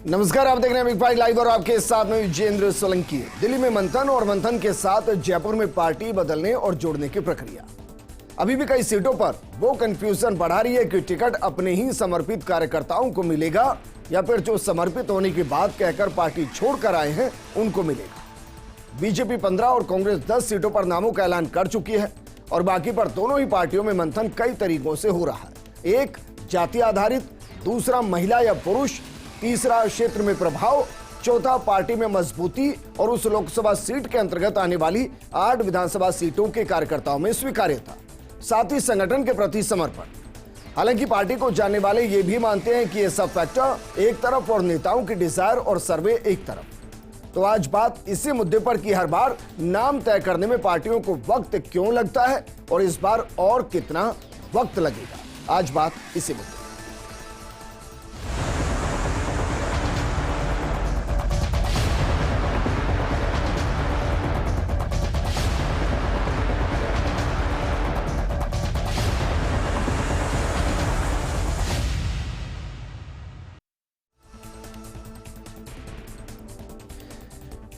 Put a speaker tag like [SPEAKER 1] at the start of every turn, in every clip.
[SPEAKER 1] नमस्कार, आप देख रहे हैं बिग फाइट लाइव और आपके साथ में विजेंद्र सोलंकी। दिल्ली में मंथन और मंथन के साथ जयपुर में पार्टी बदलने और जोड़ने की प्रक्रिया। अभी भी कई सीटों पर वो कंफ्यूजन बढ़ा रही है कि टिकट अपने ही समर्पित कार्यकर्ताओं को मिलेगा या फिर जो समर्पित होने की बात कहकर पार्टी छोड़कर आए हैं उनको मिलेगा। बीजेपी 15 और कांग्रेस 10 सीटों पर नामों का ऐलान कर चुकी है और बाकी पर दोनों ही पार्टियों में मंथन कई तरीकों से हो रहा है। एक जाति आधारित, दूसरा महिला या पुरुष, तीसरा क्षेत्र में प्रभाव, चौथा पार्टी में मजबूती और उस लोकसभा सीट के अंतर्गत आने वाली 8 विधानसभा सीटों के कार्यकर्ताओं में स्वीकार्यता, साथ ही संगठन के प्रति समर्पण। हालांकि पार्टी को जानने वाले ये भी मानते हैं कि ये सब फैक्टर एक तरफ और नेताओं की डिजायर और सर्वे एक तरफ। तो आज बात इसी मुद्दे पर कि हर बार नाम तय करने में पार्टियों को वक्त क्यों लगता है और इस बार और कितना वक्त लगेगा। आज बात इसी मुद्दे।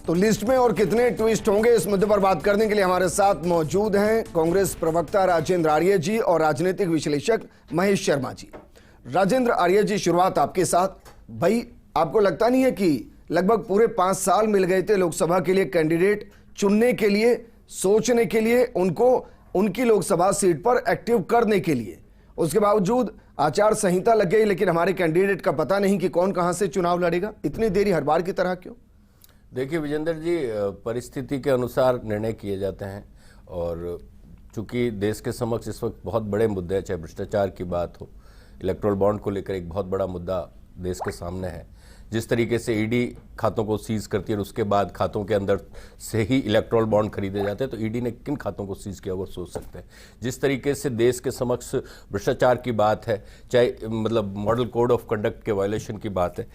[SPEAKER 1] तो लिस्ट में और कितने ट्विस्ट होंगे, इस मुद्दे पर बात करने के लिए हमारे साथ मौजूद हैं कांग्रेस प्रवक्ता राजेंद्र आर्य जी और राजनीतिक विश्लेषक महेश शर्मा जी। राजेंद्र आर्य जी, शुरुआत आपके साथ। भाई, आपको लगता नहीं है कि लगभग पूरे 5 साल मिल गए थे लोकसभा के लिए कैंडिडेट चुनने के लिए, सोचने के लिए, उनको उनकी लोकसभा सीट पर एक्टिव करने के लिए, उसके बावजूद आचार संहिता लग गई लेकिन हमारे कैंडिडेट का पता नहीं कि कौन कहां से चुनाव लड़ेगा। इतनी देरी हर बार की तरह क्यों?
[SPEAKER 2] देखिए विजेंद्र जी, परिस्थिति के अनुसार निर्णय किए जाते हैं और चूंकि देश के समक्ष इस वक्त बहुत बड़े मुद्दे हैं, चाहे भ्रष्टाचार की बात हो, इलेक्टोरल बॉन्ड को लेकर एक बहुत बड़ा मुद्दा देश के सामने है। जिस तरीके से ईडी खातों को सीज करती है और उसके बाद खातों के अंदर से ही इलेक्टोरल बॉन्ड खरीदे जाते हैं, तो ईडी ने किन खातों को सीज किया वो सोच सकते हैं। जिस तरीके से देश के समक्ष भ्रष्टाचार की बात है, चाहे मतलब मॉडल कोड ऑफ कंडक्ट के वायलेशन की बात है।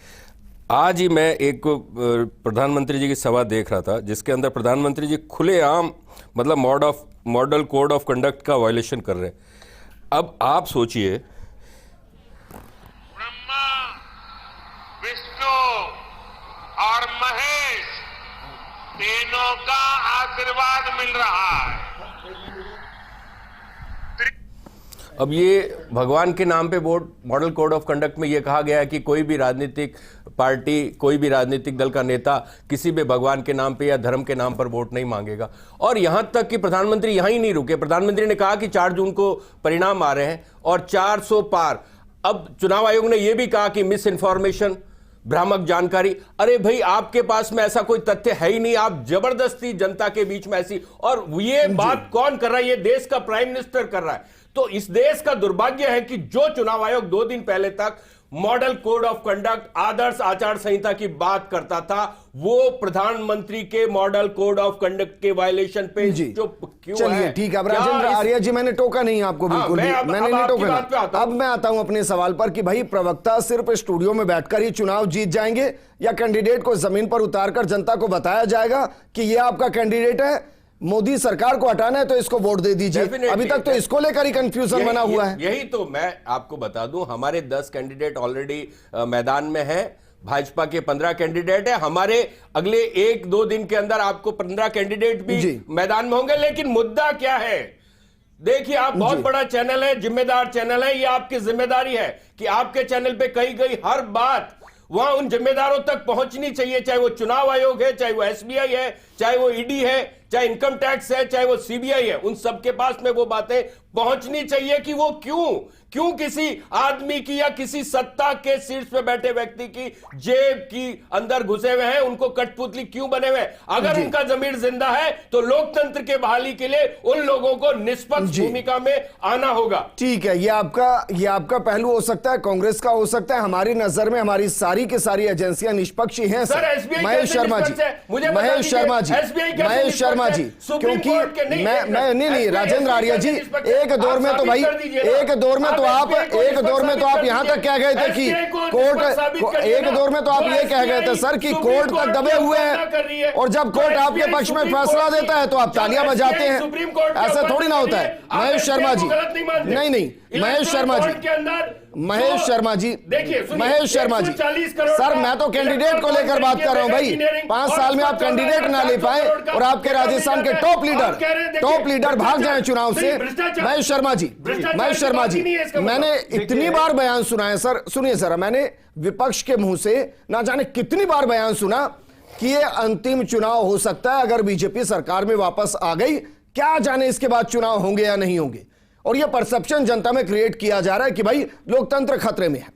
[SPEAKER 2] आज ही मैं एक प्रधानमंत्री जी की सभा देख रहा था जिसके अंदर प्रधानमंत्री जी खुलेआम मतलब मॉडल कोड ऑफ कंडक्ट का वायलेशन कर रहे हैं। अब आप सोचिए,
[SPEAKER 3] ब्रह्मा, विष्णु और महेश तीनों का आशीर्वाद मिल रहा है।
[SPEAKER 2] अब ये भगवान के नाम पे vote, model code of conduct में ये कहा गया है कि कोई भी राजनीतिक पार्टी, कोई भी राजनीतिक दल का नेता किसी भी भगवान के नाम पे या धर्म के नाम पर वोट नहीं मांगेगा। और यहां तक कि प्रधानमंत्री यहां ही नहीं रुके। प्रधानमंत्री ने कहा कि 4 जून को परिणाम आ रहे हैं और 400 पार। अब चुनाव आयोग ने यह भी कहा कि मिस इन्फॉर्मेशन, भ्रामक जानकारी। अरे भाई, आपके पास में ऐसा कोई तथ्य है ही नहीं, आप जबरदस्ती जनता के बीच में ऐसी, और ये बात कौन कर रहा है? ये देश का प्राइम मिनिस्टर कर रहा है। तो इस देश का दुर्भाग्य है कि जो चुनाव आयोग 2 दिन पहले तक मॉडल कोड ऑफ कंडक्ट, आदर्श आचार संहिता की बात करता था, वो प्रधानमंत्री के मॉडल कोड ऑफ कंडक्ट के वायलेशन पे चुप क्यों है?
[SPEAKER 1] चलिए ठीक है। अब राजेंद्र आर्य जी, मैंने टोका नहीं आपको, बिल्कुल भी मैंने नहीं टोका। अब मैं आता हूं अपने सवाल पर कि भाई, प्रवक्ता सिर्फ स्टूडियो में बैठकर ही चुनाव जीत जाएंगे या कैंडिडेट को जमीन पर उतारकर जनता को बताया जाएगा कि यह आपका कैंडिडेट है, मोदी सरकार को हटाना है तो इसको वोट दे दीजिए? अभी तक तो इसको लेकर ही कंफ्यूजन बना हुआ है।
[SPEAKER 2] यही तो मैं आपको बता दूं, हमारे 10 कैंडिडेट ऑलरेडी मैदान में हैं। भाजपा के 15 कैंडिडेट है। हमारे अगले 1-2 दिन के अंदर आपको 15 कैंडिडेट भी मैदान में होंगे। लेकिन मुद्दा क्या है? देखिए, आप बहुत बड़ा चैनल है, जिम्मेदार चैनल है, ये आपकी जिम्मेदारी है कि आपके चैनल पे कही गई हर बात वहां उन जिम्मेदारों तक पहुंचनी चाहिए, चाहे वो चुनाव आयोग है, चाहे वो एसबीआई है, चाहे वो ईडी है, चाहे इनकम टैक्स है, चाहे वो सीबीआई है। उन सबके पास में वो बातें पहुंचनी चाहिए कि वो क्यों किसी आदमी की या किसी सत्ता के शीर्ष पे बैठे व्यक्ति की जेब की अंदर घुसे हुए हैं, उनको कठपुतली क्यों बने हुए हैं। अगर उनका जमीर जिंदा है तो लोकतंत्र के बहाली के लिए उन लोगों को निष्पक्ष भूमिका में आना होगा।
[SPEAKER 1] ठीक है, ये आपका पहलू हो सकता है, कांग्रेस का हो सकता है। हमारी नजर में हमारी सारी की सारी एजेंसियां निष्पक्ष ही हैं। महेश शर्मा जी, महेश शर्मा जी, क्योंकि मैं नहीं राजेंद्र आर्य जी, एक दौर में तो भाई, एक दौर में तो आप यहां तक कह गए थे कि कोर्ट, एक दौर में तो आप ये कह गए थे सर कि कोर्ट तक दबे हुए हैं और जब कोर्ट आपके पक्ष में फैसला देता है तो आप तालियां बजाते हैं। ऐसा थोड़ी ना होता है। महेश शर्मा जी, नहीं महेश शर्मा जी, महेश शर्मा जी,
[SPEAKER 2] देखिए
[SPEAKER 1] महेश शर्मा जी, सर मैं तो कैंडिडेट को लेकर बात कर रहा हूं भाई। 5 साल में आप कैंडिडेट ना ले पाए और आपके राजस्थान के टॉप लीडर भाग जाए चुनाव से। महेश शर्मा जी, मैंने इतनी बार बयान सुना है सर, सुनिए सर, मैंने विपक्ष के मुंह से ना जाने कितनी बार बयान सुना कि ये अंतिम चुनाव हो सकता है अगर बीजेपी सरकार में वापस आ गई, क्या जाने इसके बाद चुनाव होंगे या नहीं होंगे। और ये परसेप्शन जनता में क्रिएट किया जा रहा है कि भाई लोकतंत्र खतरे में है।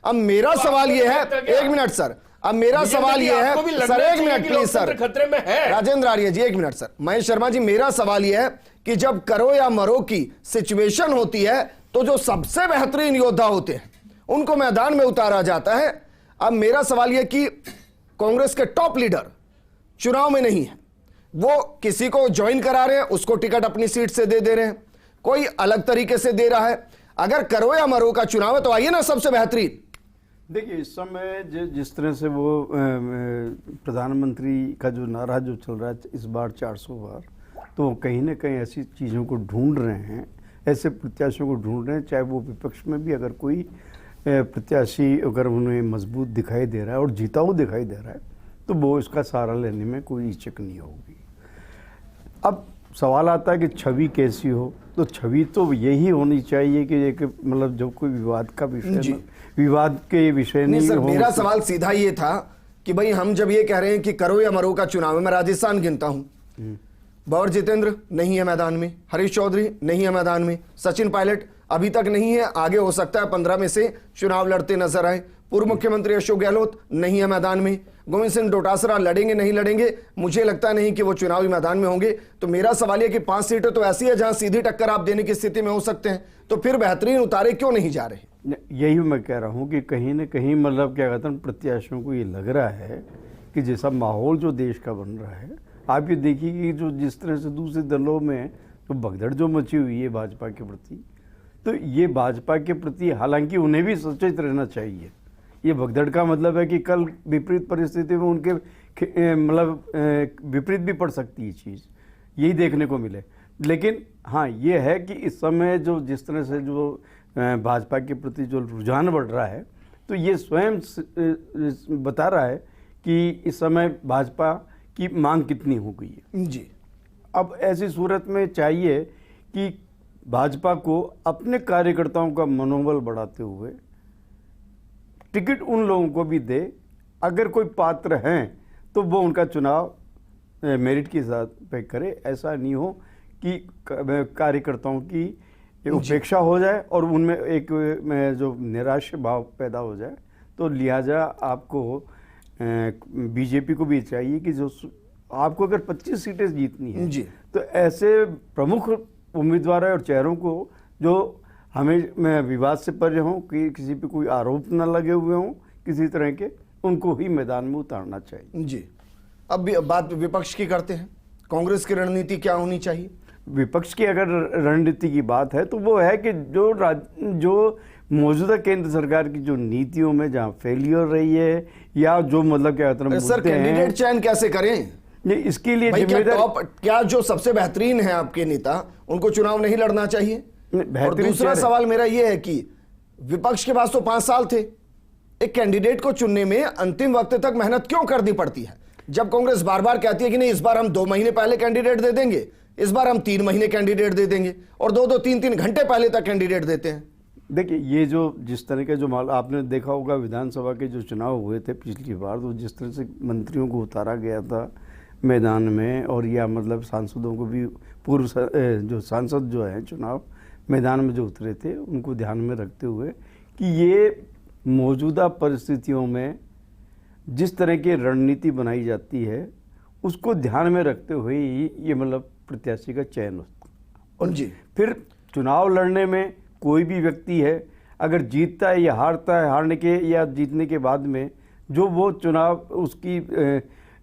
[SPEAKER 1] अब मेरा सवाल ये है, एक मिनट सर, अब मेरा सवाल ये है सर, एक मिनट प्लीज सर,
[SPEAKER 2] खतरे में है
[SPEAKER 1] राजेंद्र आर्य जी, एक मिनट सर। महेश शर्मा जी, मेरा सवाल ये है कि जब करो या मरो की सिचुएशन होती है तो जो सबसे बेहतरीन योद्धा होते हैं उनको मैदान में उतारा जाता है। अब मेरा सवाल यह कि कांग्रेस के टॉप लीडर चुनाव में नहीं है, वो किसी को ज्वाइन करा रहे हैं, उसको टिकट अपनी सीट से दे दे रहे हैं, कोई अलग तरीके से दे रहा है। अगर करो या मरो का चुनाव है तो आइए ना सबसे बेहतरीन।
[SPEAKER 4] देखिए इस समय जिस तरह से वो प्रधानमंत्री का जो नारा जो चल रहा है इस बार 400 बार, तो कहीं ना कहीं ऐसी चीज़ों को ढूंढ रहे हैं, ऐसे प्रत्याशियों को ढूंढ रहे हैं, चाहे वो विपक्ष में भी अगर कोई प्रत्याशी अगर उन्हें मजबूत दिखाई दे रहा है और जीता हुआ दिखाई दे रहा है तो वो इसका सहारा लेने में कोई हिचक नहीं होगी। अब सवाल आता है कि छवि कैसी हो, तो छवि तो यही होनी चाहिए कि एक मतलब जो कोई विवाद का विषय, विवाद के विषय नहीं
[SPEAKER 1] सर,
[SPEAKER 4] हो।
[SPEAKER 1] मेरा सवाल सीधा ये था कि भाई हम जब ये कह रहे हैं कि करो या मरो का चुनाव है, मैं राजस्थान गिनता हूं, बाबर जितेंद्र नहीं है मैदान में, हरीश चौधरी नहीं है मैदान में, सचिन पायलट अभी तक नहीं है, आगे हो सकता है 15 में से चुनाव लड़ते नजर आए, पूर्व मुख्यमंत्री अशोक गहलोत नहीं है मैदान में, गोविंद सिंह डोटासरा लड़ेंगे नहीं लड़ेंगे, मुझे लगता नहीं कि वो चुनावी मैदान में होंगे। तो मेरा सवाल यह कि 5 सीटें तो ऐसी है जहां सीधी टक्कर आप देने की स्थिति में हो सकते हैं, तो फिर बेहतरीन उतारे क्यों नहीं जा रहे।
[SPEAKER 4] यही मैं कह रहा हूं कि कहीं ना कहीं मतलब क्या कहते हैं, प्रत्याशियों को ये लग रहा है कि जैसा माहौल जो देश का बन रहा है, आप ये देखिए कि जो जिस तरह से दूसरे दलों में तो भगदड़ जो मची हुई है भाजपा के प्रति, तो ये भाजपा के प्रति हालांकि उन्हें भी सचेत रहना चाहिए। ये भगदड़ का मतलब है कि कल विपरीत परिस्थिति में उनके मतलब विपरीत भी पड़ सकती है चीज़, यही देखने को मिले। लेकिन हाँ ये है कि इस समय जो जिस तरह से जो भाजपा के प्रति जो रुझान बढ़ रहा है, तो ये स्वयं बता रहा है कि इस समय भाजपा की मांग कितनी हो गई है
[SPEAKER 1] जी।
[SPEAKER 4] अब ऐसी सूरत में चाहिए कि भाजपा को अपने कार्यकर्ताओं का मनोबल बढ़ाते हुए टिकट उन लोगों को भी दे, अगर कोई पात्र हैं तो वो उनका चुनाव मेरिट के साथ पे करे। ऐसा नहीं हो कि कार्यकर्ताओं की उपेक्षा हो जाए और उनमें एक जो निराश भाव पैदा हो जाए। तो लिहाजा आपको बीजेपी को भी चाहिए कि जो आपको अगर 25 सीटें जीतनी है
[SPEAKER 1] जी,
[SPEAKER 4] तो ऐसे प्रमुख उम्मीदवार और चेहरों को जो हमें विवाद से परे हों, कि किसी पे कोई आरोप न लगे हुए हों किसी तरह के, उनको ही मैदान में उतारना चाहिए।
[SPEAKER 1] जी, अब बात विपक्ष की करते हैं, कांग्रेस की रणनीति क्या होनी चाहिए।
[SPEAKER 4] विपक्ष की अगर रणनीति की बात है तो वो है कि जो मौजूदा केंद्र सरकार की जो नीतियों में जहाँ फेलियर रही है या जो मतलब क्या कहते हैं
[SPEAKER 1] सर, कैंडिडेट चयन कैसे करें,
[SPEAKER 4] इसके लिए जिम्मेदार
[SPEAKER 1] क्या जो सबसे बेहतरीन है आपके नेता उनको चुनाव नहीं लड़ना चाहिए। और दूसरा सवाल मेरा यह है कि विपक्ष के पास तो 5 साल थे, एक कैंडिडेट को चुनने में अंतिम वक्त तक मेहनत क्यों करनी पड़ती है, जब कांग्रेस बार बार कहती है कि नहीं इस बार हम 2 महीने पहले कैंडिडेट दे देंगे, इस बार हम 3 महीने कैंडिडेट दे देंगे, और 2-2, 3-3 घंटे पहले तक कैंडिडेट देते हैं।
[SPEAKER 4] देखिए ये जो जिस तरह के जो आपने देखा होगा विधानसभा के जो चुनाव हुए थे पिछली बार, तो जिस तरह से मंत्रियों को उतारा गया था मैदान में, और या मतलब सांसदों को भी पूर्व जो सांसद जो है चुनाव मैदान में जो उतरे थे उनको ध्यान में रखते हुए कि ये मौजूदा परिस्थितियों में जिस तरह की रणनीति बनाई जाती है उसको ध्यान में रखते हुए ही ये मतलब प्रत्याशी का चयन होता है। और
[SPEAKER 1] जी,
[SPEAKER 4] फिर चुनाव लड़ने में कोई भी व्यक्ति है अगर जीतता है या हारता है, हारने के या जीतने के बाद में जो वो चुनाव उसकी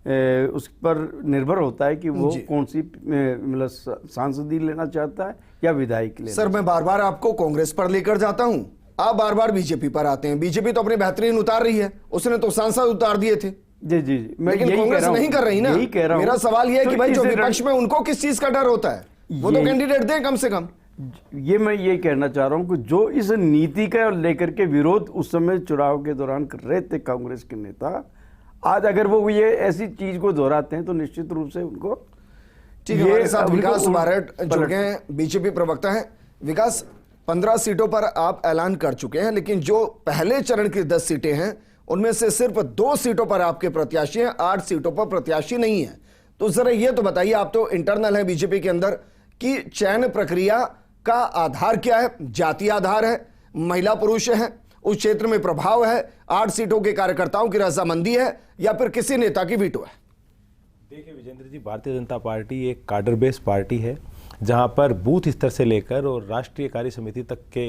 [SPEAKER 4] उस पर निर्भर होता है कि वो कौन सी मतलब सांसदी लेना चाहता है या विधायक लेना।
[SPEAKER 1] सर, मैं बार बार आपको कांग्रेस पर लेकर जाता हूं, आप बार बार बीजेपी पर आते हैं। बीजेपी तो अपने बेहतरीन उतार रही है, उसने तो सांसद उतार दिए थे।
[SPEAKER 4] जी जी जी, मैं
[SPEAKER 1] लेकिन कांग्रेस नहीं कर रही ना।
[SPEAKER 4] यही कह रहा हूं।
[SPEAKER 1] मेरा सवाल यह है कि भाई जो विपक्ष में उनको किस चीज का डर होता है, वो तो कैंडिडेट दें कम से कम।
[SPEAKER 4] ये मैं ये कहना चाह रहा हूँ कि जो इस नीति का लेकर के विरोध उस समय चुनाव के दौरान कर रहे थे कांग्रेस के नेता, आज अगर वो ये ऐसी चीज को दोहराते हैं तो निश्चित रूप से उनको
[SPEAKER 1] ठीक है। हमारे साथ विकास बारट जुड़ गए हैं, बीजेपी प्रवक्ता हैं। विकास, 15 सीटों पर आप ऐलान कर चुके हैं, लेकिन जो पहले चरण की 10 सीटें हैं उनमें से सिर्फ 2 सीटों पर आपके प्रत्याशी हैं, 8 सीटों पर प्रत्याशी नहीं है। तो जरा ये तो बताइए, आप तो इंटरनल है बीजेपी के अंदर, कि चयन प्रक्रिया का आधार क्या है? जातीय आधार है, महिला पुरुष है, उस क्षेत्र में प्रभाव है, 8 सीटों के कार्यकर्ताओं की रजामंदी है, या फिर किसी नेता की वीटो है?
[SPEAKER 5] देखिए विजेंद्र जी, भारतीय जनता पार्टी एक कार्डर बेस्ड पार्टी है, जहां पर बूथ स्तर से लेकर और राष्ट्रीय कार्य समिति तक के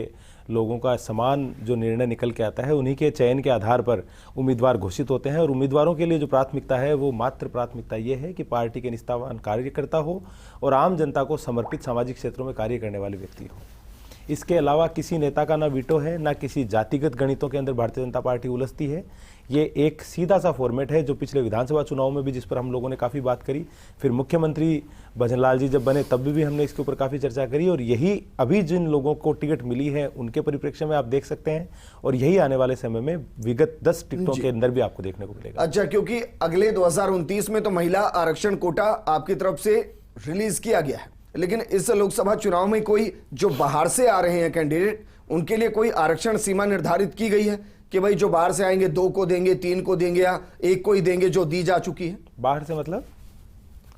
[SPEAKER 5] लोगों का समान जो निर्णय निकल के आता है, उन्हीं के चयन के आधार पर उम्मीदवार घोषित होते हैं। और उम्मीदवारों के लिए जो प्राथमिकता है वो मात्र प्राथमिकता ये है कि पार्टी के निष्ठावान कार्यकर्ता हो और आम जनता को समर्पित सामाजिक क्षेत्रों में कार्य करने वाले व्यक्ति हो। इसके अलावा किसी नेता का ना वीटो है, ना किसी जातिगत गणितों के अंदर भारतीय जनता पार्टी उलझती है। ये एक सीधा सा फॉर्मेट है जो पिछले विधानसभा चुनाव में भी, जिस पर हम लोगों ने काफ़ी बात करी, फिर मुख्यमंत्री भजनलाल जी जब बने तब भी हमने इसके ऊपर काफ़ी चर्चा करी, और यही अभी जिन लोगों को टिकट मिली है उनके परिप्रेक्ष्य में आप देख सकते हैं, और यही आने वाले समय में विगत 10 टिकटों के अंदर भी आपको देखने को मिलेगा।
[SPEAKER 1] अच्छा, क्योंकि अगले 2029 में तो महिला आरक्षण कोटा आपकी तरफ से रिलीज किया गया है, लेकिन इस लोकसभा चुनाव में कोई जो बाहर से आ रहे हैं कैंडिडेट, उनके लिए कोई आरक्षण सीमा निर्धारित की गई है कि भाई जो बाहर से आएंगे 2 को देंगे, 3 को देंगे, या 1 को ही देंगे, जो दी जा चुकी है?
[SPEAKER 5] बाहर से मतलब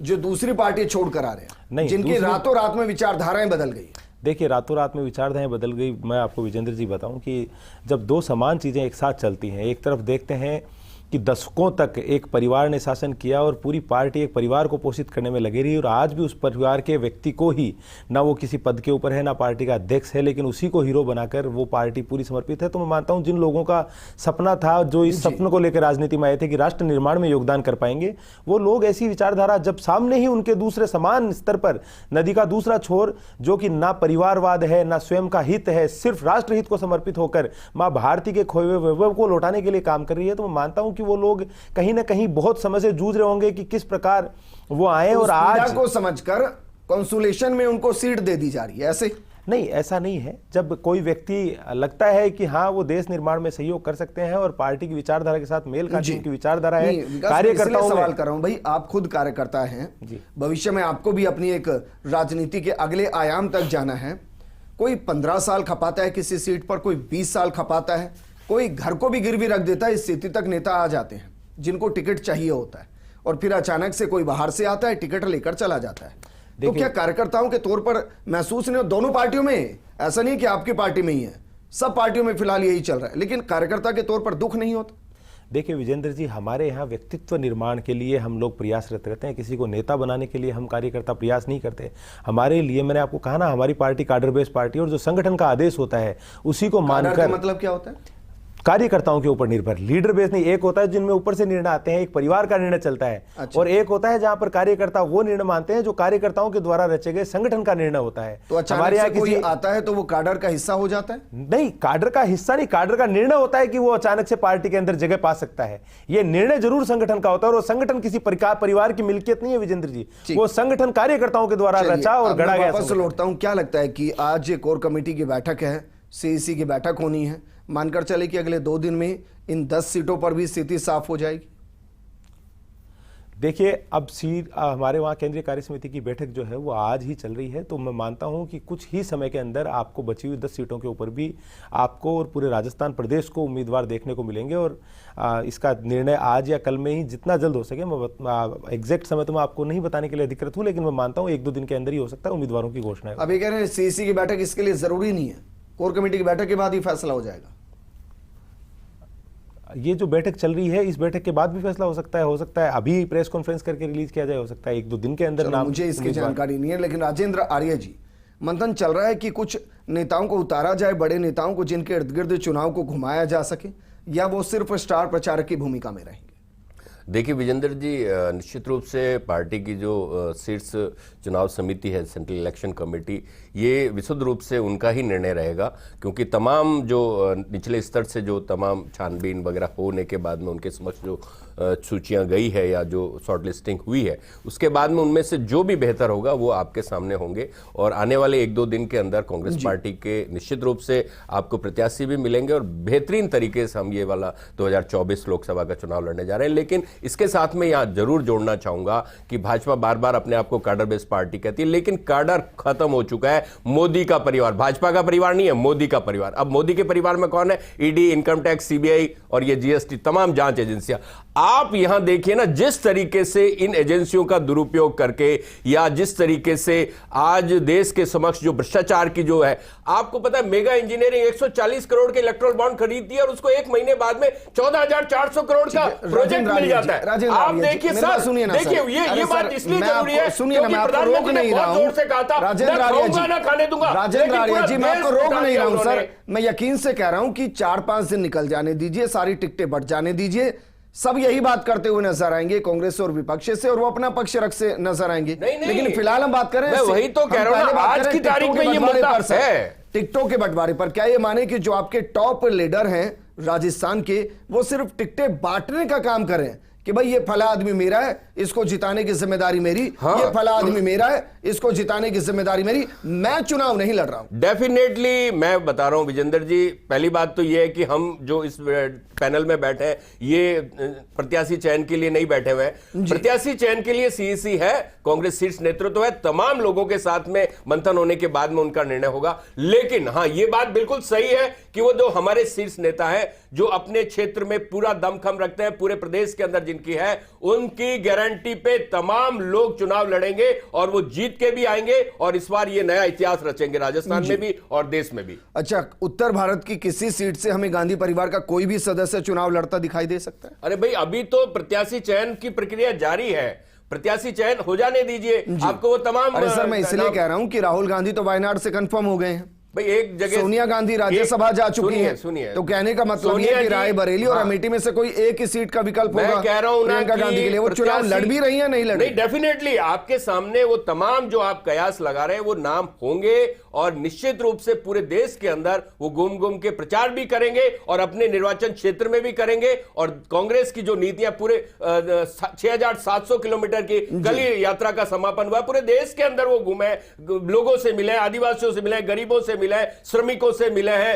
[SPEAKER 1] जो दूसरी पार्टी छोड़कर आ रहे हैं,
[SPEAKER 5] नहीं,
[SPEAKER 1] जिनकी रातों रात में विचारधाराएं बदल गई।
[SPEAKER 5] देखिए, रातों रात में विचारधाराएं बदल गई। मैं आपको विजेंद्र जी बताऊं कि जब 2 समान चीज़ें एक साथ चलती हैं, एक तरफ देखते हैं कि दशकों तक एक परिवार ने शासन किया और पूरी पार्टी एक परिवार को पोषित करने में लगी रही, और आज भी उस परिवार के व्यक्ति को ही, ना वो किसी पद के ऊपर है, ना पार्टी का अध्यक्ष है, लेकिन उसी को हीरो बनाकर वो पार्टी पूरी समर्पित है। तो मैं मानता हूं जिन लोगों का सपना था, जो इस सपनों को लेकर राजनीति में आए थे कि राष्ट्र निर्माण में योगदान कर पाएंगे, वो लोग ऐसी विचारधारा जब सामने ही उनके दूसरे समान स्तर पर नदी का दूसरा छोर, जो कि ना परिवारवाद है, ना स्वयं का हित है, सिर्फ राष्ट्रहित को समर्पित होकर माँ भारती के खोए हुए वैभव को लौटाने के लिए काम कर रही है, तो मैं मानता हूं कि वो लोग कहीं ना कहीं बहुत समय से जूझ रहे होंगे कि किस प्रकार वो आए, और आज
[SPEAKER 1] को समझकर कॉन्सुलेशन में उनको सीट दे दी जा रही है। ऐसे
[SPEAKER 5] नहीं, ऐसा नहीं है। जब कोई व्यक्ति लगता है कि हाँ वो देश निर्माण में सहयोग कर सकते हैं और पार्टी की विचारधारा के साथ मेल खाती उनकी विचारधारा है, कार्यकर्ताओं
[SPEAKER 1] सवाल कर रहा हूं भाई, आप खुद कार्यकर्ता हैं, भविष्य में आपको भी अपनी एक राजनीति के अगले आयाम तक जाना है। कोई 15 साल खपाता है किसी सीट पर, कोई 20 साल खपाता है, कोई घर को भी गिरवी रख देता है। इस स्थिति तक नेता आ जाते हैं जिनको टिकट चाहिए होता है, और फिर अचानक से कोई बाहर से आता है, टिकट लेकर चला जाता है। तो क्या कार्यकर्ताओं के तौर पर महसूस नहीं हो? दोनों पार्टियों में, ऐसा नहीं कि आपकी पार्टी में ही है, सब पार्टियों में फिलहाल यही चल रहा है, लेकिन कार्यकर्ता के तौर पर दुख नहीं होता?
[SPEAKER 5] देखिए विजेंद्र जी, हमारे यहाँ व्यक्तित्व निर्माण के लिए हम लोग प्रयासरत रहते हैं, किसी को नेता बनाने के लिए हम कार्यकर्ता प्रयास नहीं करते। हमारे लिए, मैंने आपको कहा ना, हमारी पार्टी कार्डर बेस्ड पार्टी, और जो संगठन का आदेश होता है उसी को मानकर।
[SPEAKER 1] मतलब क्या होता है?
[SPEAKER 5] कार्यकर्ताओं के ऊपर निर्भर, लीडर बेस नहीं। एक होता है जिनमें ऊपर से निर्णय आते हैं, एक परिवार का निर्णय चलता है। अच्छा। और एक होता है जहां पर कार्यकर्ता वो निर्णय मानते हैं जो कार्यकर्ताओं के द्वारा रचे गए संगठन का निर्णय होता है।
[SPEAKER 1] तो हमारे यहाँ कोई आता है तो वो काडर का हिस्सा हो जाता है?
[SPEAKER 5] नहीं, काडर का हिस्सा नहीं, काडर का निर्णय होता है कि वो अचानक से पार्टी के अंदर जगह पा सकता है। ये निर्णय जरूर संगठन का होता है, और वो संगठन किसी परिवार की मिल्कियत नहीं है विजेंद्र जी, वो संगठन कार्यकर्ताओं के द्वारा रचा और गढ़ा गया।
[SPEAKER 1] वापस लौटता हूं, क्या लगता है कि आज कोर कमेटी की बैठक है, सीईसी की बैठक होनी है, मानकर चले कि अगले 2 दिन में इन 10 सीटों पर भी स्थिति साफ हो जाएगी?
[SPEAKER 5] देखिए, अब हमारे वहाँ केंद्रीय कार्य समिति की बैठक जो है वो आज ही चल रही है, तो मैं मानता हूँ कि कुछ ही समय के अंदर आपको बची हुई 10 सीटों के ऊपर भी आपको और पूरे राजस्थान प्रदेश को उम्मीदवार देखने को मिलेंगे, और इसका निर्णय आज या कल में ही जितना जल्द हो सके, मैं एग्जैक्ट समय तो मैं आपको नहीं बताने के लिए अधिकृत हूँ, लेकिन मैं मानता हूँ 1-2 दिन के अंदर ही हो सकता है उम्मीदवारों की घोषणा।
[SPEAKER 1] अभी कह रहे हैं सीईसी की बैठक इसके लिए जरूरी नहीं है, कोर कमेटी की बैठक के बाद ही फैसला हो जाएगा।
[SPEAKER 5] ये जो बैठक चल रही है, इस बैठक के बाद भी फैसला हो सकता है अभी प्रेस कॉन्फ्रेंस करके रिलीज किया जाए, हो सकता है 1-2 दिन के अंदर। नाम
[SPEAKER 1] मुझे इसकी जानकारी नहीं है, लेकिन राजेंद्र आर्य जी, मंथन चल रहा है कि कुछ नेताओं को उतारा जाए, बड़े नेताओं को जिनके इर्द गिर्द चुनाव को घुमाया जा सके, या वो सिर्फ स्टार प्रचारक की भूमिका में रहेंगे?
[SPEAKER 2] देखिए विजेंद्र जी, निश्चित रूप से पार्टी की जो शीर्ष चुनाव समिति है, सेंट्रल इलेक्शन कमेटी, ये विशुद्ध रूप से उनका ही निर्णय रहेगा, क्योंकि तमाम जो निचले स्तर से जो तमाम छानबीन वगैरह होने के बाद में उनके समक्ष जो सूचियां गई है या जो शॉर्ट लिस्टिंग हुई है, उसके बाद में उनमें से जो भी बेहतर होगा वो आपके सामने होंगे और आने वाले 1-2 दिन के अंदर कांग्रेस पार्टी के निश्चित रूप से आपको प्रत्याशी भी मिलेंगे और बेहतरीन तरीके से हम ये वाला 2024 लोकसभा का चुनाव लड़ने जा रहे हैं। लेकिन इसके साथ में यहां जरूर जोड़ना चाहूंगा कि भाजपा बार बार अपने आप को काडर बेस्ड पार्टी कहती है, लेकिन काडर खत्म हो चुका है। मोदी का परिवार, भाजपा का परिवार नहीं है, मोदी का परिवार। अब मोदी के परिवार में कौन है? ईडी, इनकम टैक्स, सीबीआई और ये जीएसटी, तमाम जांच एजेंसियां। आप यहां देखिए ना, जिस तरीके से इन एजेंसियों का दुरुपयोग करके या जिस तरीके से आज देश के समक्ष जो भ्रष्टाचार की जो है, आपको पता है मेगा इंजीनियरिंग 140 करोड़ के इलेक्ट्रल बॉन्ड खरीदती है और उसको 1 महीने बाद में 14,400 करोड़ का प्रोजेक्ट मिल जाता है। आप देखिए सर, देखिए ये बात इसलिए जरूरी है क्योंकि प्रधानमंत्री ने बहुत जोर से कहा था,
[SPEAKER 1] राजेंद्र आर्य
[SPEAKER 2] ना खाने दूंगा।
[SPEAKER 1] राजेंद्र आर्य जी, मैं आपको रोक नहीं रहा हूं सर, मैं यकीन से कह रहा हूं कि 4-5 दिन निकल जाने दीजिए, सारी टिकटें बट जाने दीजिए, सब यही बात करते हुए नजर आएंगे कांग्रेस और विपक्ष से, और वो अपना पक्ष रख से नजर आएंगे। लेकिन फिलहाल हम बात करें,
[SPEAKER 2] मैं वही तो कह रहा हूं, आज की तारीख में ये मुद्दा है
[SPEAKER 1] टिकटों के बंटवारे पर। क्या ये माने कि जो आपके टॉप लीडर हैं राजस्थान के, वो सिर्फ टिकटें बांटने का काम करें कि भाई ये फला आदमी मेरा है, इसको जिताने की जिम्मेदारी मेरी, हाँ, ये फला आदमी मेरा है, इसको जिताने की जिम्मेदारी मेरी, मैं चुनाव नहीं लड़ रहा हूं।
[SPEAKER 2] डेफिनेटली मैं बता रहा हूं विजेंद्र जी, पहली बात तो ये है कि हम जो इस पैनल में बैठे हैं ये प्रत्याशी चयन के लिए नहीं बैठे हुए हैं। प्रत्याशी चयन के लिए सीईसी है, कांग्रेस शीर्ष नेतृत्व है, तमाम लोगों के साथ में मंथन होने के बाद में उनका निर्णय होगा। लेकिन हाँ, ये बात बिल्कुल सही है कि वो जो हमारे शीर्ष नेता है, जो अपने क्षेत्र में पूरा दमखम रखते हैं, पूरे प्रदेश के अंदर जिनकी है, उनकी गारंटी पे तमाम लोग चुनाव लड़ेंगे और वो जीत के भी आएंगे और इस बार ये नया इतिहास रचेंगे राजस्थान में भी और देश में भी।
[SPEAKER 1] अच्छा, उत्तर भारत की किसी सीट से हमें गांधी परिवार का कोई भी सदस्य चुनाव लड़ता दिखाई दे सकता है?
[SPEAKER 2] अरे भाई, अभी तो प्रत्याशी चयन की प्रक्रिया जारी है, प्रत्याशी चयन हो जाने दीजिए, आपको वो तमाम।
[SPEAKER 1] अरे सर, मैं इसलिए कह रहा हूं कि राहुल गांधी तो वायनाड से कंफर्म हो गए हैं
[SPEAKER 2] भाई, एक जगह
[SPEAKER 1] सोनिया गांधी राज्यसभा जा चुकी है,
[SPEAKER 2] सुनिए,
[SPEAKER 1] तो कहने का मतलब ये है कि रायबरेली और अमेठी में से कोई एक ही सीट का विकल्प होगा।
[SPEAKER 2] मैं कह रहा हूं ना,
[SPEAKER 1] प्रियंका गांधी के लिए वो चुनाव लड़ भी रही है, नहीं लड़ रही?
[SPEAKER 2] नहीं, डेफिनेटली आपके सामने वो तमाम जो आप कयास लगा रहे हैं वो नाम होंगे और निश्चित रूप से पूरे देश के अंदर वो घूम के प्रचार भी करेंगे और अपने निर्वाचन क्षेत्र में भी करेंगे। और कांग्रेस की जो नीतियां, पूरे 6,700 किलोमीटर की गली यात्रा का समापन हुआ, पूरे देश के अंदर वो घूमे, लोगों से मिले, आदिवासियों से मिले, गरीबों से मिले, श्रमिकों से मिले हैं,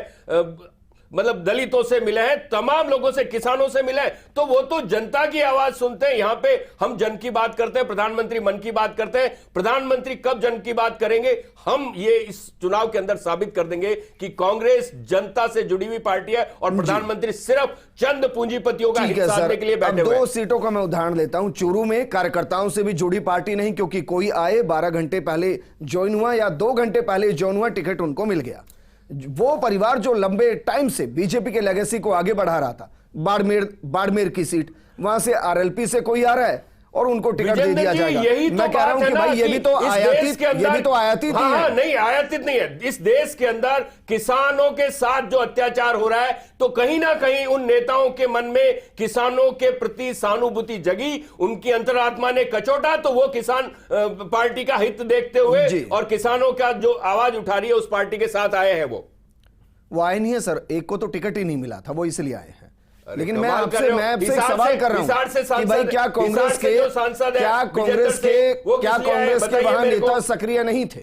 [SPEAKER 2] मतलब दलितों से मिले हैं, तमाम लोगों से, किसानों से मिले हैं। तो वो तो जनता की आवाज सुनते हैं। यहां पे हम जन की बात करते हैं, प्रधानमंत्री मन की बात करते हैं। प्रधानमंत्री कब जन की बात करेंगे, हम ये इस चुनाव के अंदर साबित कर देंगे कि कांग्रेस जनता से जुड़ी हुई पार्टी है और प्रधानमंत्री सिर्फ चंद पूंजीपतियों का हित साधने के लिए बैठे हुए हैं।
[SPEAKER 1] 2 सीटों का मैं उदाहरण लेता हूं। चूरू में कार्यकर्ताओं से भी जुड़ी पार्टी नहीं, क्योंकि कोई आए 12 घंटे पहले ज्वाइन हुआ या 2 घंटे पहले ज्वाइन हुआ, टिकट उनको मिल गया। वो परिवार जो लंबे टाइम से बीजेपी के लेगेसी को आगे बढ़ा रहा था, बाड़मेर की सीट, वहां से आरएलपी से कोई आ रहा है और उनको टिकट दे दिया जाएगा। मैं कह रहा हूं कि भाई ये भी तो आयातित
[SPEAKER 2] हाँ, नहीं, आयातित नहीं है। इस देश के अंदर किसानों के साथ जो अत्याचार हो रहा है, तो कहीं ना कहीं उन नेताओं के मन में किसानों के प्रति सहानुभूति जगी, उनकी अंतरात्मा ने कचोटा, तो वो किसान पार्टी का हित देखते हुए और किसानों का जो आवाज उठा रही है उस पार्टी के साथ आए हैं। वो
[SPEAKER 1] आए नहीं है सर, एक को तो टिकट ही नहीं मिला था, वो इसलिए आए हैं। लेकिन मैं आपसे एक सवाल कर रहा हूं कि भाई क्या कांग्रेस के वहां नेता सक्रिय नहीं थे?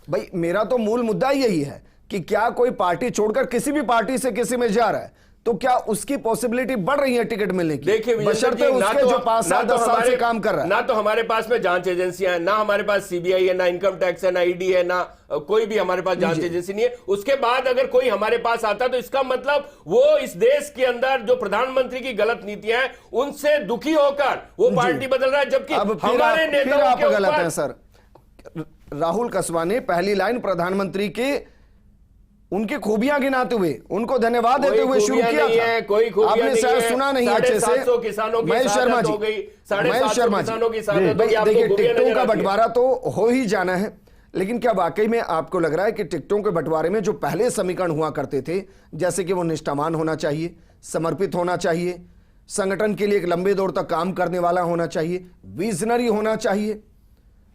[SPEAKER 1] भाई मेरा तो मूल मुद्दा यही है कि क्या कोई पार्टी छोड़कर किसी भी पार्टी से किसी में जा रहा है, तो क्या उसकी पॉसिबिलिटी बढ़ रही है टिकट मिलने की?
[SPEAKER 2] देखिए
[SPEAKER 1] बशर्ते उसके जो 5-7-10 साल से काम कर रहा है।
[SPEAKER 2] ना तो हमारे पास में जांच एजेंसियां हैं, ना हमारे पास सीबीआई है, ना इनकम टैक्स है, ना ईडी है, ना कोई भी हमारे पास जांच एजेंसी नहीं है। उसके बाद अगर कोई हमारे पास आता तो इसका मतलब वो इस देश के अंदर जो प्रधानमंत्री की गलत नीतियां हैं उनसे दुखी होकर वो पार्टी बदल रहा है, जबकि हमारे नेताओं के
[SPEAKER 1] गलत है सर। राहुल कसवा ने पहली लाइन प्रधानमंत्री के उनकी खूबियां गिनाते हुए, उनको धन्यवाद देते हुए शुरू किया था।
[SPEAKER 2] कोई
[SPEAKER 1] आपने शायद सुना नहीं अच्छे से। महेश शर्मा जी, देखिए टिकटों का बंटवारा तो हो ही जाना है, लेकिन क्या वाकई में आपको लग रहा है कि टिकटों के बंटवारे में जो पहले समीकरण हुआ करते थे, जैसे कि वो निष्ठावान होना चाहिए, समर्पित होना चाहिए, संगठन के लिए एक लंबे दौर तक काम करने वाला होना चाहिए, विजनरी होना चाहिए,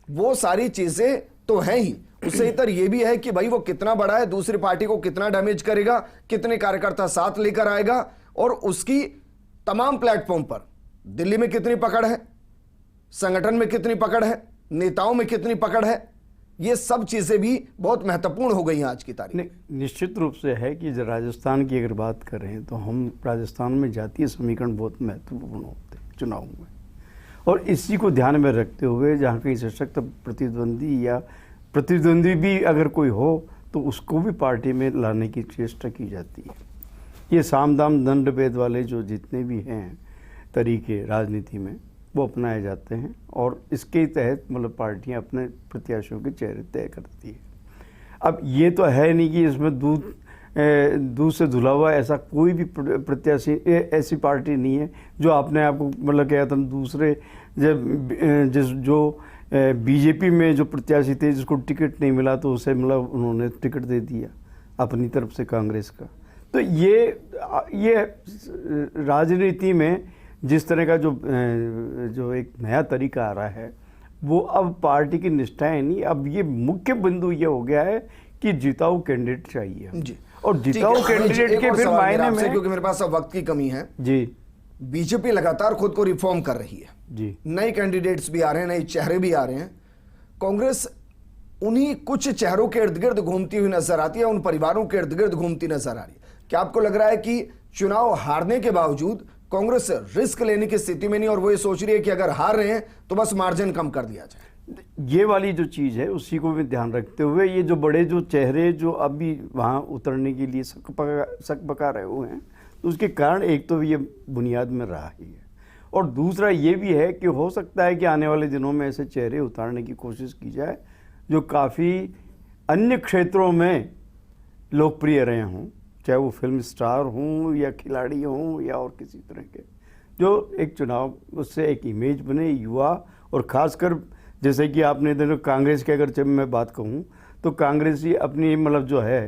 [SPEAKER 1] वो सारी चीजें तो हैं ही, उससे इतर ये भी है कि भाई वो कितना बड़ा है, दूसरी पार्टी को कितना डैमेज करेगा, कितने कार्यकर्ता साथ लेकर आएगा और उसकी तमाम प्लेटफॉर्म पर दिल्ली में कितनी पकड़ है, संगठन में कितनी पकड़ है, नेताओं में कितनी पकड़ है, ये सब चीजें भी बहुत महत्वपूर्ण हो गई हैं आज की तारीख में।
[SPEAKER 4] निश्चित रूप से है कि जब राजस्थान की अगर बात करें तो हम राजस्थान में जातीय समीकरण बहुत महत्वपूर्ण होते हैं चुनाव में, और इसी को ध्यान में रखते हुए जहाँ कहीं सशक्त प्रतिद्वंदी या प्रतिद्वंदी भी अगर कोई हो तो उसको भी पार्टी में लाने की चेष्टा की जाती है। ये साम दाम दंड भेद वाले जो जितने भी हैं तरीके राजनीति में वो अपनाए जाते हैं, और इसके तहत मतलब पार्टियां अपने प्रत्याशियों के चेहरे तय करती है। अब ये तो है नहीं कि इसमें दूध से धुला हुआ ऐसा कोई भी प्रत्याशी ऐसी पार्टी नहीं है जो अपने आप को मतलब क्या था दूसरे जो बीजेपी में जो प्रत्याशी थे जिसको टिकट नहीं मिला तो उसे मतलब उन्होंने टिकट दे दिया अपनी तरफ से कांग्रेस का। तो ये राजनीति में जिस तरह का जो एक नया तरीका आ रहा है वो अब पार्टी की निष्ठाएं नहीं, अब ये मुख्य बिंदु ये हो गया है कि जिताऊ कैंडिडेट चाहिए जी। और जिताऊ कैंडिडेट के फिर मायने में,
[SPEAKER 1] क्योंकि मेरे पास अब वक्त की कमी है जी, बीजेपी लगातार खुद को रिफॉर्म कर रही है जी, नए कैंडिडेट्स भी आ रहे हैं, नए चेहरे भी आ रहे हैं। कांग्रेस उन्हीं कुछ चेहरों के इर्द गिर्द घूमती हुई नजर आती है, उन परिवारों के इर्द गिर्द घूमती नजर आ रही है। क्या आपको लग रहा है कि चुनाव हारने के बावजूद कांग्रेस रिस्क लेने की स्थिति में नहीं और वो ये सोच रही है कि अगर हार रहे हैं तो बस मार्जिन कम कर दिया जाए?
[SPEAKER 4] ये वाली जो चीज़ है उसी को भी ध्यान रखते हुए ये जो बड़े जो चेहरे जो अभी वहाँ उतरने के लिए सक पका रहे हुए हैं तो उसके कारण एक तो ये बुनियाद में रहा ही है, और दूसरा ये भी है कि हो सकता है कि आने वाले दिनों में ऐसे चेहरे उतारने की कोशिश की जाए जो काफ़ी अन्य क्षेत्रों में लोकप्रिय रहे हों, चाहे वो फिल्म स्टार हों या खिलाड़ी हों या और किसी तरह के, जो एक चुनाव उससे एक इमेज बने युवा। और ख़ासकर जैसे कि आपने देखो कांग्रेस की अगर जब मैं बात कहूँ तो कांग्रेस ही अपनी मतलब जो है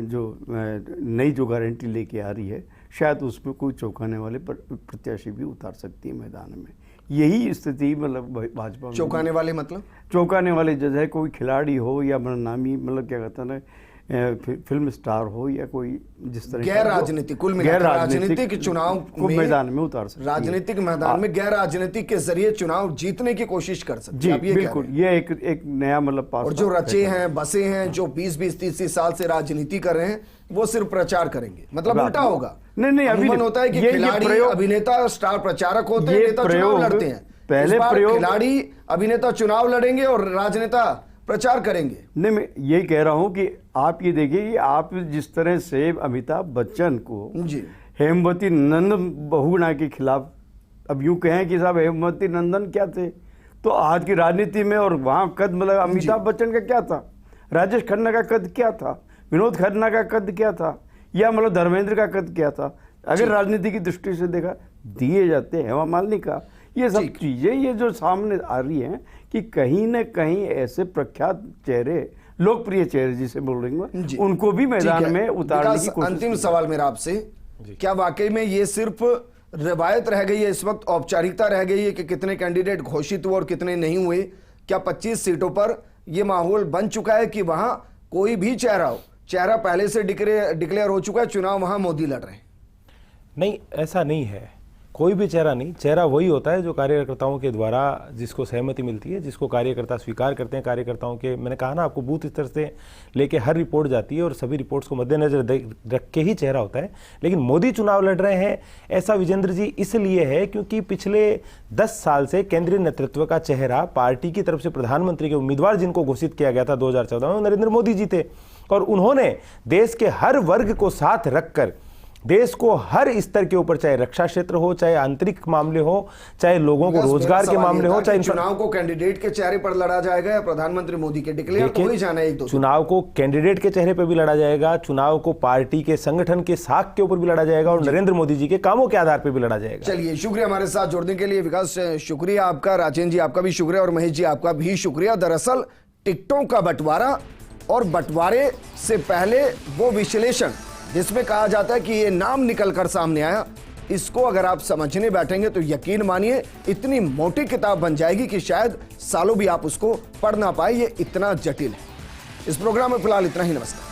[SPEAKER 4] जो नई जो गारंटी लेके आ रही है शायद उसमें कोई चौंकाने वाले प्रत्याशी भी उतार सकती है मैदान में। यही स्थिति मतलब भाजपा
[SPEAKER 1] चौंकाने वाले मतलब
[SPEAKER 4] चौंकाने वाले जैसे कोई खिलाड़ी हो या नामी मतलब क्या कहते हैं फिल्म स्टार हो या कोई जिस तरह
[SPEAKER 1] गैर राजनीतिक कुल मिलाकर राजनीतिक चुनाव को
[SPEAKER 4] मैदान में उतार सकते,
[SPEAKER 1] राजनीतिक मैदान में गैर राजनीतिक के जरिए चुनाव जीतने की कोशिश कर सकते
[SPEAKER 4] जी। बिल्कुल ये एक नया मतलब पास।
[SPEAKER 1] और जो रचे हैं बसे हैं जो 20-30 साल से राजनीति कर रहे हैं वो सिर्फ प्रचार करेंगे, मतलब उल्टा होगा।
[SPEAKER 4] नहीं अभी
[SPEAKER 1] होता है कि खिलाड़ी अभिनेता स्टार प्रचारक होते हैं, नेता चुनाव लड़ते हैं। पहले खिलाड़ी अभिनेता चुनाव लड़ेंगे और राजनेता प्रचार करेंगे।
[SPEAKER 4] नहीं मैं यही कह रहा हूं कि आप ये देखिए कि आप जिस तरह से अमिताभ बच्चन को
[SPEAKER 1] जी
[SPEAKER 4] हेमवती नंदन बहुगुणा के खिलाफ अब यूं कहें कि साहब हेमवती नंदन क्या थे तो आज की राजनीति में, और वहां कद मतलब अमिताभ बच्चन का क्या था, राजेश खन्ना का कद क्या था, विनोद खन्ना का कद क्या था, या मतलब धर्मेंद्र का कद क्या था, अगर राजनीति की दृष्टि से देखा दिए जाते हैं। हेमा मालिनी का ये सब चीजें ये जो सामने आ रही हैं कि कहीं न कहीं ऐसे प्रख्यात चेहरे लोकप्रिय चेहरे जिसे बोल रही हूँ उनको भी मैदान में उतारने की कोशिश।
[SPEAKER 1] अंतिम सवाल मेरा आपसे, क्या वाकई में ये सिर्फ रिवायत रह गई है इस वक्त, औपचारिकता रह गई है कि कितने कैंडिडेट घोषित हुए और कितने नहीं हुए? क्या 25 सीटों पर यह माहौल बन चुका है कि वहां कोई भी चेहरा पहले से डिक्लेयर हो चुका है, चुनाव वहां मोदी लड़ रहे हैं?
[SPEAKER 5] नहीं, ऐसा नहीं है, कोई भी चेहरा नहीं। चेहरा वही होता है जो कार्यकर्ताओं के द्वारा जिसको सहमति मिलती है, जिसको कार्यकर्ता स्वीकार करते हैं। कार्यकर्ताओं के मैंने कहा ना आपको बूथ स्तर से लेके हर रिपोर्ट जाती है और सभी रिपोर्ट्स को मद्देनजर रख के ही चेहरा होता है। लेकिन मोदी चुनाव लड़ रहे हैं ऐसा विजेंद्र जी इसलिए है क्योंकि पिछले 10 साल से केंद्रीय नेतृत्व का चेहरा पार्टी की तरफ से प्रधानमंत्री के उम्मीदवार जिनको घोषित किया गया था 2014 में नरेंद्र मोदी जी थे, और उन्होंने देश के हर वर्ग को साथ रखकर देश को हर स्तर के ऊपर, चाहे रक्षा क्षेत्र हो, चाहे आंतरिक मामले हो, चाहे लोगों को रोजगार के मामले हो, चाहे
[SPEAKER 1] चुनाव को कैंडिडेट के चेहरे पर लड़ा जाएगा या प्रधानमंत्री मोदी के डिक्लेयर तो हो ही जाना है एक दो।
[SPEAKER 5] चुनाव को कैंडिडेट के चेहरे पर भी लड़ा जाएगा, चुनाव को पार्टी के संगठन के साख के ऊपर भी लड़ा जाएगा और नरेंद्र मोदी जी के कामों के आधार पर भी लड़ा जाएगा।
[SPEAKER 1] चलिए, शुक्रिया हमारे साथ जुड़ने के लिए। विकास शुक्रिया आपका, राजेंद्र जी आपका भी शुक्रिया और महेश जी आपका भी शुक्रिया। दरअसल टिकटों का बंटवारा और बंटवारे से पहले वो विश्लेषण जिसमें कहा जाता है कि ये नाम निकलकर सामने आया, इसको अगर आप समझने बैठेंगे तो यकीन मानिए इतनी मोटी किताब बन जाएगी कि शायद सालों भी आप उसको पढ़ ना पाए, ये इतना जटिल है। इस प्रोग्राम में फिलहाल इतना ही। नमस्कार।